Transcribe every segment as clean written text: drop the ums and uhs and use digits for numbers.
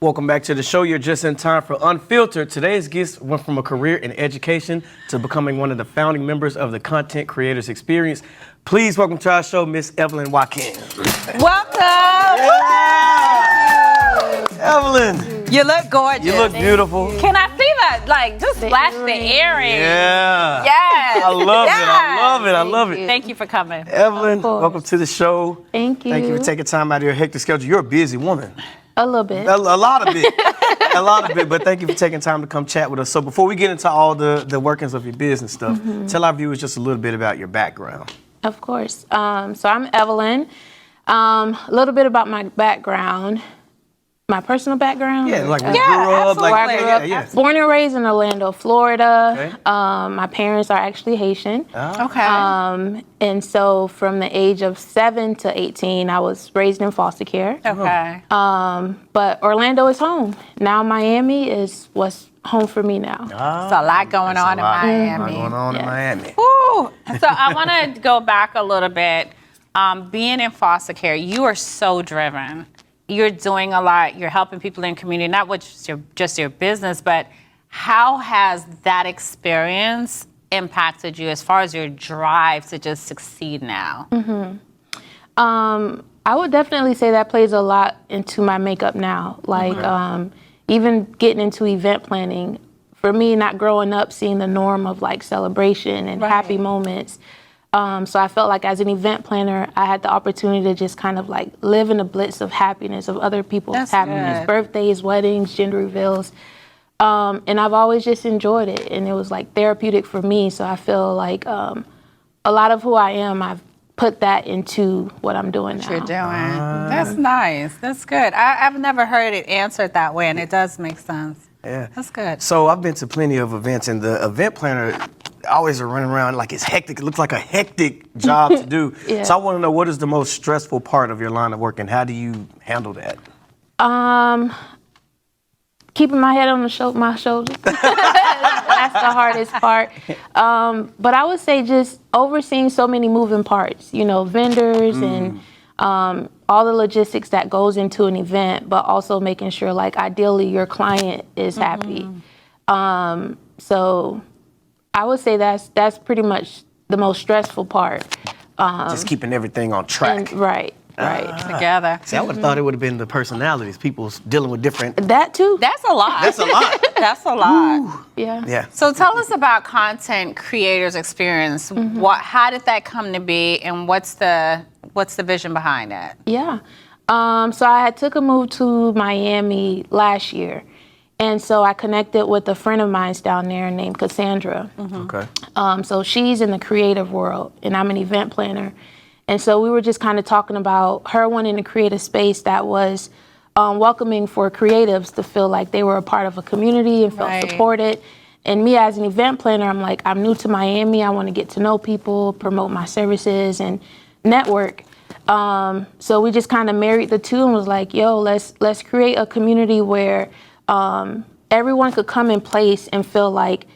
Welcome back to the show. You're just in time for Unfiltered. Today's guest went from a career in education to becoming one of the founding members of the Content Creators Experience. Please welcome to our show, Miss Evelyn Joaquin. Welcome. Yeah. Evelyn. You look gorgeous. You look beautiful. Can I see that? Like, just flash the earrings. Yeah. Yes. I love yes. it. I love it. I love it. Thank you for coming. Evelyn, welcome to the show. Thank you. Thank you for taking time out of your hectic schedule. You're a busy woman. A little bit. A lot of it. A lot of it, but thank you for taking time to come chat with us. So before we get into all the workings of your business stuff, tell our viewers just a little bit about your background. Of course. So I'm Evelyn. A little bit about my background. My personal background? Yeah, like where you grew up. Where I grew up. Born and raised in Orlando, Florida. Okay. My parents are actually Haitian. Okay. And so from the age of 7 to 18, I was raised in foster care. Okay. But Orlando is home. Now Miami is what's home for me now. There's a lot going on in Miami. Going on in Miami. Ooh. So I want to go back a little bit. Being in foster care, you are so driven. You're doing a lot. You're helping people in the community, not just your business, but how has that experience impacted you as far as your drive to just succeed now? I would definitely say that plays a lot into my makeup now. Like even getting into event planning, for me, not growing up, seeing the norm of like celebration and happy moments. So I felt like as an event planner, I had the opportunity to just kind of like live in the blitz of happiness of other people's happiness, birthdays, weddings, gender reveals. And I've always just enjoyed it. And it was like therapeutic for me. So I feel like a lot of who I am, I've put that into what I'm doing now. You're doing. That's nice. That's good. I've never heard it answered that way, and it does make sense. Yeah. That's good. So I've been to plenty of events, and the event planner always are running around like it's hectic. It looks like a hectic job to do. So I want to know, what is the most stressful part of your line of work, and how do you handle that? Keeping my head on my shoulders. That's the hardest part. But I would say just overseeing so many moving parts, vendors and all the logistics that goes into an event, but also making sure like ideally your client is happy. So I would say that's pretty much the most stressful part. Just keeping everything on track. Right. Together. See, I would have thought it would have been the personalities, people dealing with different. That too. That's a lot. That's a lot. That's a lot. Ooh. Yeah. Yeah. So tell us about Content Creators Experience. How did that come to be, and what's the vision behind it? Yeah. So I had took a move to Miami last year. And so I connected with a friend of mine down there named Cassandra. Okay. So she's in the creative world, and I'm an event planner. And so we were just kind of talking about her wanting to create a space that was welcoming for creatives to feel like they were a part of a community and felt supported. And me as an event planner, I'm like, I'm new to Miami. I want to get to know people, promote my services, and network. So we just kind of married the two and was like, yo, let's create a community where everyone could come in place and feel like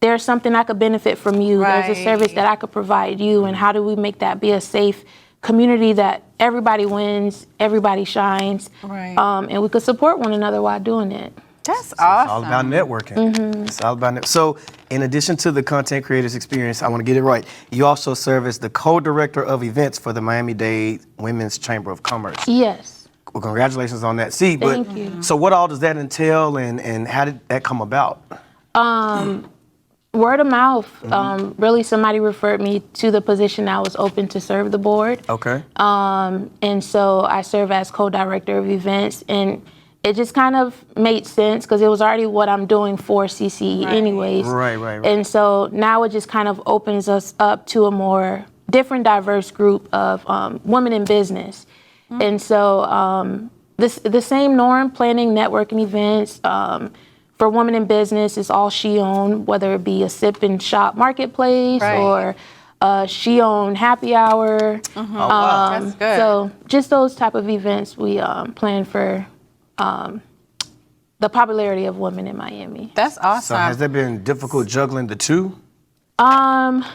there's something I could benefit from you. There's a service that I could provide you. And how do we make that be a safe community that everybody wins, everybody shines, and we could support one another while doing it. That's awesome. It's all about networking. It's all about So in addition to the Content Creators Experience, I want to get it right, you also serve as the co-director of events for the Miami-Dade Women's Chamber of Commerce. Yes. Well, congratulations on that. Thank you. So what all does that entail, and how did that come about? Word of mouth. Really, somebody referred me to the position I was open to serve the board. Okay. And so I serve as co-director of events, and it just kind of made sense because it was already what I'm doing for CCE anyways. Right. And so now it just kind of opens us up to a more different, diverse group of women in business. And so the same norm, planning, networking events, for women in business is all she owned, whether it be a sip and shop marketplace or a she owned happy hour. Wow. That's good. So just those type of events we plan for the popularity of women in Miami. That's awesome. So has that been difficult juggling the two? Not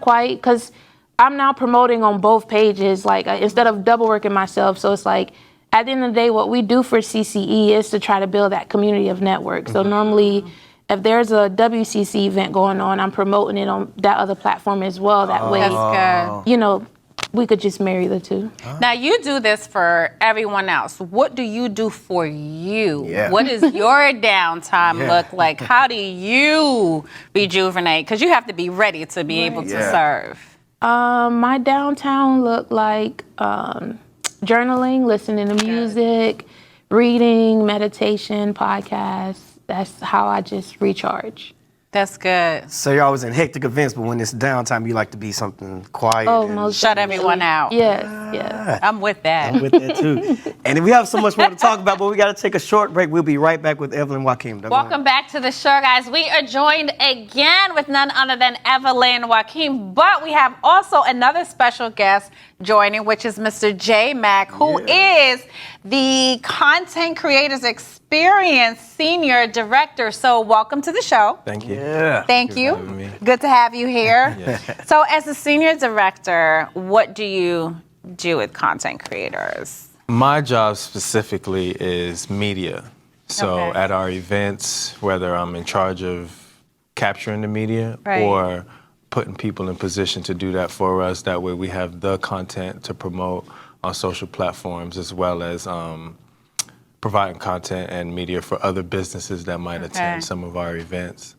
quite, because I'm now promoting on both pages. Like instead of double working myself, so it's like at the end of the day, what we do for CCE is to try to build that community of network. So normally, if there's a WCC event going on, I'm promoting it on that other platform as well. That way, That's good. you know, we could just marry the two. Now, you do this for everyone else. What do you do for you? Yeah. What does your downtime look like? How do you rejuvenate? Because you have to be ready to be able to serve. My downtown look like journaling, listening to music, reading, meditation, podcasts. That's how I just recharge. That's good. So you're always in hectic events, but when it's downtime, you like to be something quiet. Oh, and most Shut definitely. everyone out. Yes, yes. I'm with that. I'm with that too. And we have so much more to talk about, but we got to take a short break. We'll be right back with Evelyn Joaquin. Welcome back to the show, guys. We are joined again with none other than Evelyn Joaquin, but we have also another special guest joining, which is Mr. J. Mack, who is the Content Creators Experience Senior Director. So welcome to the show. Thank you. Yeah. Thank you. Good to have you here. So as a Senior Director, what do you do with content creators? My job specifically is media. So Okay. at our events, whether I'm in charge of capturing the media Right. or putting people in position to do that for us, that way we have the content to promote on social platforms, as well as providing content and media for other businesses that might attend some of our events.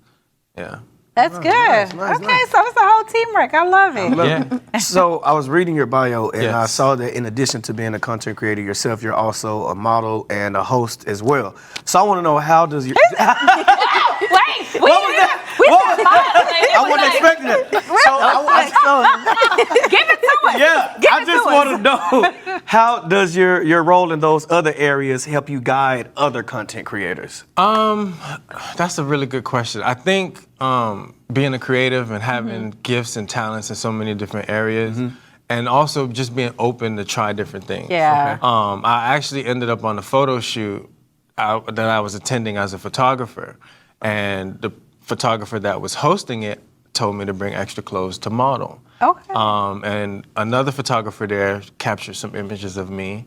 Yeah. That's good. nice, Okay, so it's a whole teamwork. I love it. Yeah. So I was reading your bio, and I Yes. saw that in addition to being a content creator yourself, you're also a model and a host as well. So I want to know, how does your... Wait, we I wasn't expecting that. So give it to us. yeah, Give I it just to want us. to know, how does your role in those other areas help you guide other content creators? That's a really good question. I think being a creative and having gifts and talents in so many different areas, and also just being open to try different things. Yeah. I actually ended up on a photo shoot that I was attending as a photographer, and the photographer that was hosting it told me to bring extra clothes to model. Okay. And another photographer there captured some images of me.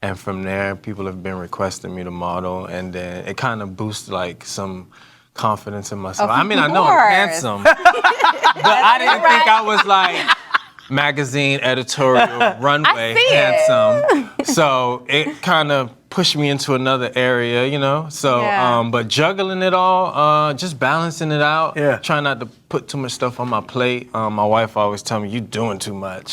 And from there, people have been requesting me to model, and then it kind of boosts like some confidence in myself. Of I mean, I know I'm course. handsome, but I didn't think I was like magazine editorial runway see it. handsome. So it kind of pushed me into another area, you know. So, Yeah. but juggling it all, just balancing it out. Yeah. Trying not to put too much stuff on my plate. My wife always tell me, "You doing too much."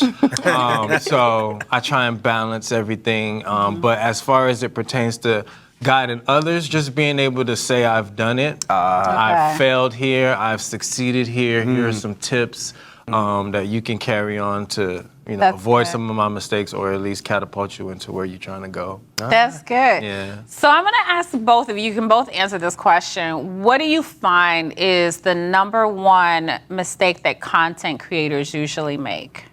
So I try and balance everything. But as far as it pertains to guiding others, just being able to say I've done it. I've failed here. I've succeeded here. Here are some tips that you can carry on to, you know, That's avoid good. some of my mistakes, or at least catapult you into where you're trying to go. That's good. Yeah. So I'm going to ask both of you. You can both answer this question. What do you find is the number one mistake that content creators usually make?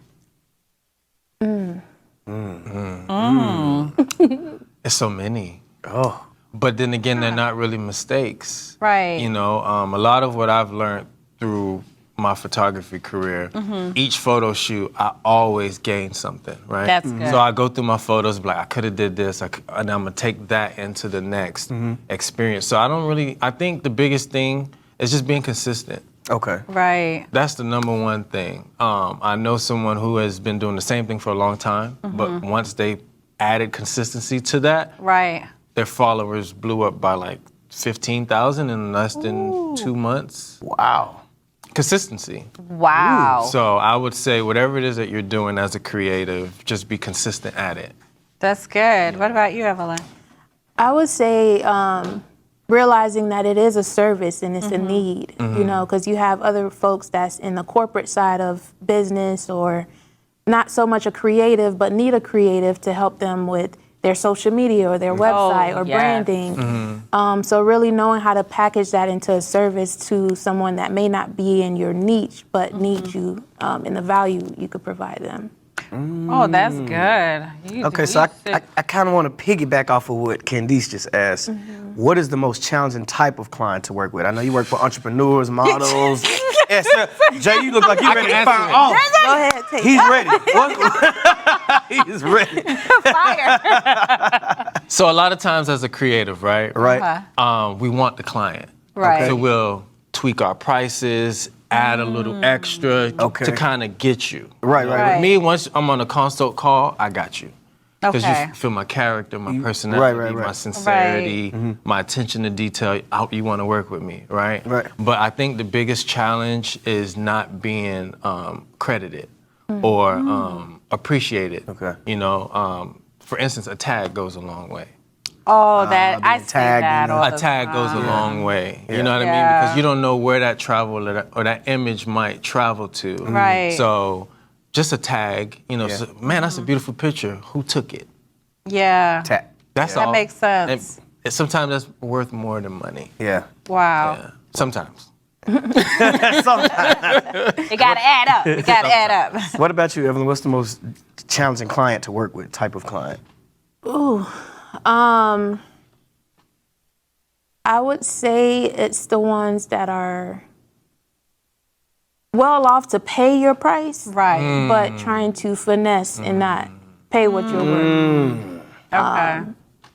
It's so many. Oh, But then again, they're not really mistakes. Right. You know, a lot of what I've learned through my photography career, each photo shoot, I always gain something, right? That's good. So I go through my photos, like, I could have did this, and I'm gonna take that into the next experience. So I think the biggest thing is just being consistent. okay. Right. That's the number one thing. I know someone who has been doing the same thing for a long time, but once they added consistency to that, Right. their followers blew up by like 15,000 in less than 2 months. Wow. Consistency. Wow. So I would say whatever it is that you're doing as a creative, just be consistent at it. That's good. What about you, Evelyn? I would say realizing that it is a service and it's a need, you know, because you have other folks that's in the corporate side of business or not so much a creative, but need a creative to help them with their social media or their website or yes. branding. So really knowing how to package that into a service to someone that may not be in your niche, but needs you in the value you could provide them. Oh, that's good. Okay, so I kind of want to piggyback off of what Candice just asked. What is the most challenging type of client to work with? I know you work for entrepreneurs, models. Yes, sir. Jay, you look like you're ready to answer fire it. off. Go ahead, take He's ready. He's ready. Fire. So a lot of times as a creative, right? Right. We want the client. Right. So we'll tweak our prices, add a little extra to kind of get you. Right. With me, once I'm on a consult call, I got you. Because Okay. you feel my character, my personality, right. my sincerity, my attention to detail, how you want to work with me, right? Right. But I think the biggest challenge is not being credited or appreciated. Okay. You know, for instance, a tag goes a long way. Oh, that I see tagged, that you know. all A the tag goes a time. long way. You know what I mean? Yeah. Because you don't know where that travel or that image might travel to. Right. So just a tag, you know, so, man, that's a beautiful picture. Who took it? Yeah. Tap. That's That all. makes sense. And sometimes that's worth more than money. Yeah. Wow. Yeah. Sometimes. It got to add up. It got to add up. What about you, Evelyn? What's the most challenging client to work with? Type of client? I would say it's the ones that are well off to pay your price, Right. but trying to finesse and not pay what you're worth. Okay.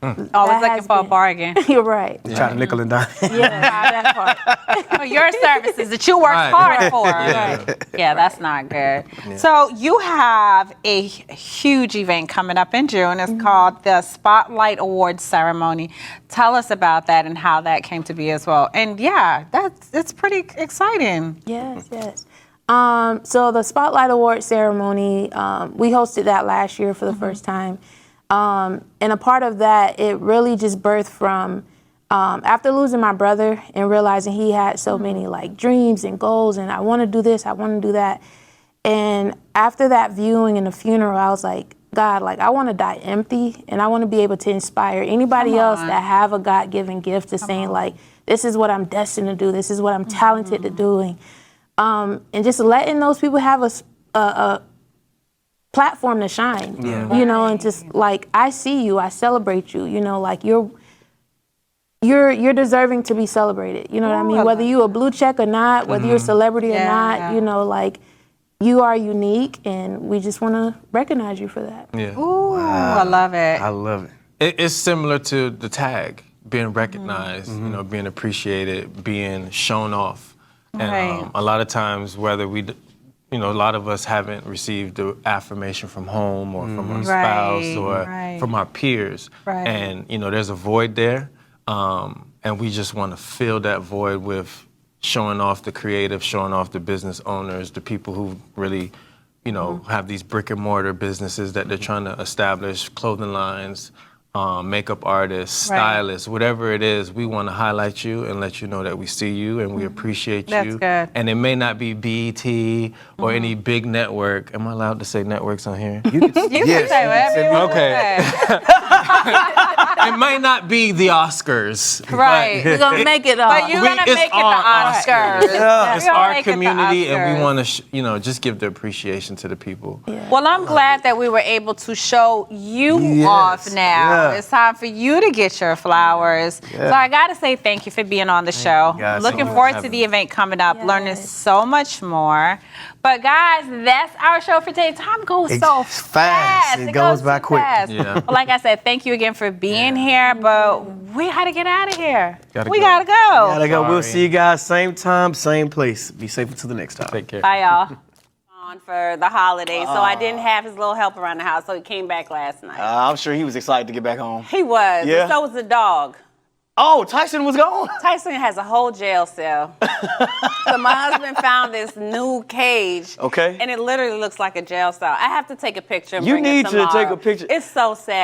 Always that looking has for a been- bargain. You're right. Trying to nickel and dime. Yeah, that part. For your services that you work Right. hard for. Yeah. Yeah, that's not good. So you have a huge event coming up in June. It's called the Spotlight Awards Ceremony. Tell us about that and how that came to be as well. And yeah, it's pretty exciting. Yes. So the Spotlight Award ceremony, we hosted that last year for the first time. And a part of that, it really just birthed from after losing my brother and realizing he had so many like dreams and goals and I want to do this, I want to do that. And after that viewing and the funeral, I was like, God, like I want to die empty and I want to be able to inspire anybody else that have a God-given gift to saying like, this is what I'm destined to do. This is what I'm talented at doing. And just letting those people have a platform to shine, you know, and just like, I see you, I celebrate you, you know, like you're deserving to be celebrated. You know what I mean? Whether you a blue check or not, whether you're a celebrity or not, you know, like you are unique and we just want to recognize you for that. Yeah. Ooh, I love it. I love it. It's similar to the tag, being recognized, you know, being appreciated, being shown off. And Right. a lot of times, whether you know, a lot of us haven't received the affirmation from home or from our spouse or from our peers. Right. And, you know, there's a void there. And we just want to fill that void with showing off the creative, showing off the business owners, the people who really, you know, have these brick and mortar businesses that they're trying to establish, clothing lines, makeup artists, stylists, whatever it is, we want to highlight you and let you know that we see you and we appreciate That's you. good. And it may not be BET or any big network. Am I allowed to say networks on here? You can, You can say whatever you want Okay. to say. It might not be the Oscars. Right. We're going to make it But you're going to it's make it the our Oscars. It's We're gonna our make it the community, and we Oscars. want to, you know, just give the appreciation to the people. Well, I'm glad that we were able to show you off now. Yeah. It's time for you to get your flowers. So I got to say thank you for being on the show. guys Looking so much. forward to the event coming up, learning so much more. But guys, that's our show for today. Time goes so It's fast. It goes by too quick. fast. Yeah. Well, like I said, thank you again for being here. But we got to get out of here. We go. got to go. Gotta go. We'll Sorry. see you guys same time, same place. Be safe until the next time. Take care. Bye, y'all. On for the holidays, so I didn't have his little help around the house, so he came back last night. I'm sure he was excited to get back home. He was. Yeah. And so was the dog. Oh, Tyson was gone. Tyson has a whole jail cell. So my husband found this new cage. Okay. And it literally looks like a jail cell. I have to take a picture. And You bring it need to tomorrow. take a picture. It's so sad.